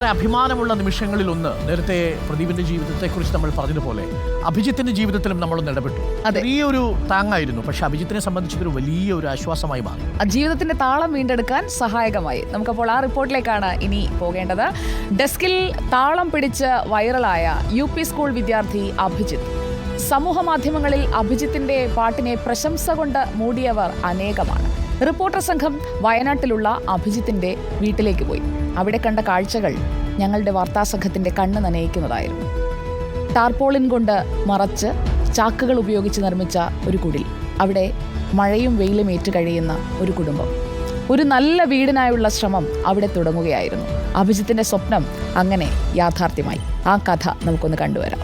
അഭിമാനമുള്ള നിമിഷങ്ങളിൽ ഒന്ന് നേരത്തെ പ്രദീപിന്റെ ജീവിതത്തെക്കുറിച്ച് നമ്മൾ പറഞ്ഞതുപോലെ അഭിജിത്തിന്റെ ജീവിതത്തിലും നമ്മളൊന്ന് ഇടപെട്ടു. വലിയൊരു താങ്ങായിരുന്നു, പക്ഷെ അഭിജിത്തിനെ സംബന്ധിച്ചൊരു വലിയൊരു ആശ്വാസമായി മാറി. ജീവിതത്തിന്റെ താളം വീണ്ടെടുക്കാൻ സഹായകമായി. നമുക്കപ്പോൾ ആ റിപ്പോർട്ടിലേക്കാണ് ഇനി പോകേണ്ടത്. ഡെസ്കിൽ താളം പിടിച്ച് വൈറലായ UP സ്കൂൾ വിദ്യാർത്ഥി അഭിജിത്ത്. സമൂഹ മാധ്യമങ്ങളിൽ അഭിജിത്തിന്റെ പാട്ടിനെ പ്രശംസ കൊണ്ട് മൂടിയവർ അനേകമാണ്. റിപ്പോർട്ടർ സംഘം വയനാട്ടിലുള്ള അഭിജിത്തിന്റെ വീട്ടിലേക്ക് പോയി. അവിടെ കണ്ട കാഴ്ചകൾ ഞങ്ങളുടെ വാർത്താസംഘത്തിന്റെ കണ്ണ് നനയിക്കുന്നതായിരുന്നു. ടാർപോളിൻ കൊണ്ട് മറച്ച് ചാക്കുകൾ ഉപയോഗിച്ച് നിർമ്മിച്ച ഒരു കുടിൽ, അവിടെ മഴയും വെയിലും ഏറ്റു കഴിയുന്ന ഒരു കുടുംബം. ഒരു നല്ല വീടിനായുള്ള ശ്രമം അവിടെ തുടങ്ങുകയായിരുന്നു. അഭിജിത്തിന്റെ സ്വപ്നം അങ്ങനെ യാഥാർത്ഥ്യമായി. ആ കഥ നമുക്കൊന്ന് കണ്ടുവരാം.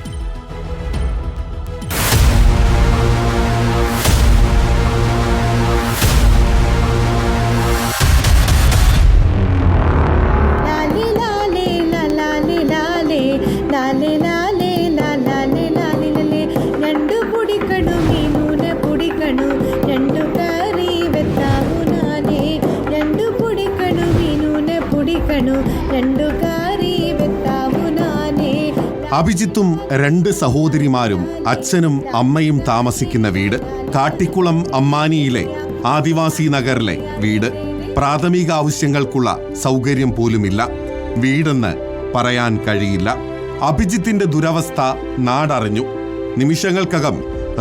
അഭിജിത്തും രണ്ട് സഹോദരിമാരും അച്ഛനും അമ്മയും താമസിക്കുന്ന വീട് കാട്ടിക്കുളം അമ്മാനിയിലെ ആദിവാസി നഗറിലെ വീട്. പ്രാഥമിക ആവശ്യങ്ങൾക്കുള്ള സൗകര്യം പോലുമില്ല. വീടെന്ന് പറയാൻ കഴിയില്ല. അഭിജിത്തിന്റെ ദുരവസ്ഥ നാടറിഞ്ഞു. നിമിഷങ്ങൾക്കകം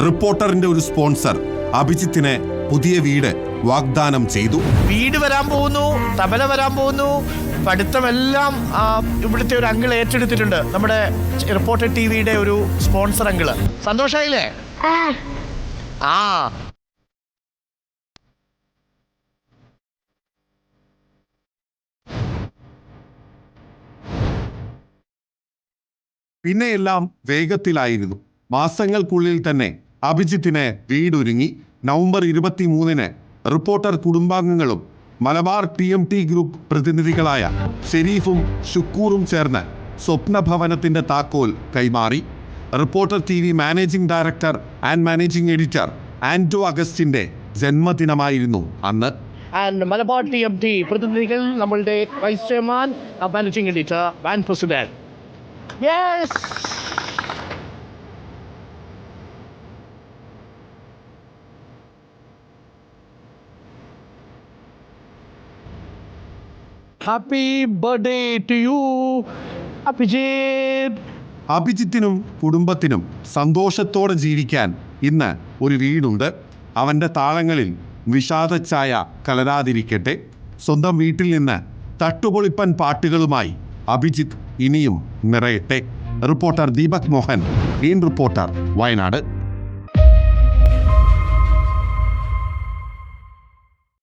റിപ്പോർട്ടറിന്റെ ഒരു സ്പോൺസർ അഭിജിത്തിന് പുതിയ വീട് വാഗ്ദാനം ചെയ്തു. വീട് വരാൻ പോകുന്നു, തബല വരാൻ പോകുന്നു, പഠിത്തമെല്ലാം ഇവിടുത്തെ ഒരു അങ്കിൾ ഏറ്റെടുത്തിട്ടുണ്ട്. നമ്മുടെ റിപ്പോർട്ടർ TVയുടെ ഒരു സ്പോൺസർ അങ്കിള്. സന്തോഷായില്ലേ? പിന്നെയെല്ലാം വേഗത്തിലായിരുന്നു. മാസങ്ങൾക്കുള്ളിൽ തന്നെ അഭിജിത്തിന് വീടൊരുങ്ങി. നവംബർ 23-ന് റിപ്പോർട്ടർ കുടുംബാംഗങ്ങളും മലബാർ TMT ഗ്രൂപ്പ് പ്രതിനിധികളായ ഷെരീഫും ഷുക്കൂറും ചേർന്ന് സ്വപ്നഭവനത്തിന്റെ താക്കോൽ കൈമാറി. Reporter TV managing director and managing editor Anto അഗസ്റ്റിന്റെ ജന്മദിനമായിരുന്നു അന്ന്. മലബാർ TMT പ്രതിനിധികൾ, നമ്മളുടെ vice chairman, managing editor and president. Happy birthday to you Abhijith. അഭിജിത്തിനും കുടുംബത്തിനും സന്തോഷത്തോടെ ജീവിക്കാൻ ഇന്ന് ഒരു വീടുണ്ട്. അവൻ്റെ താളങ്ങളിൽ വിഷാദച്ചായ കലരാതിരിക്കട്ടെ. സ്വന്തം വീട്ടിൽ നിന്ന് തട്ടുപൊളിപ്പൻ പാട്ടുകളുമായി അഭിജിത്ത് ഇനിയും നിറയട്ടെ. Reporter Deepak Mohan, green reporter, Wayanad.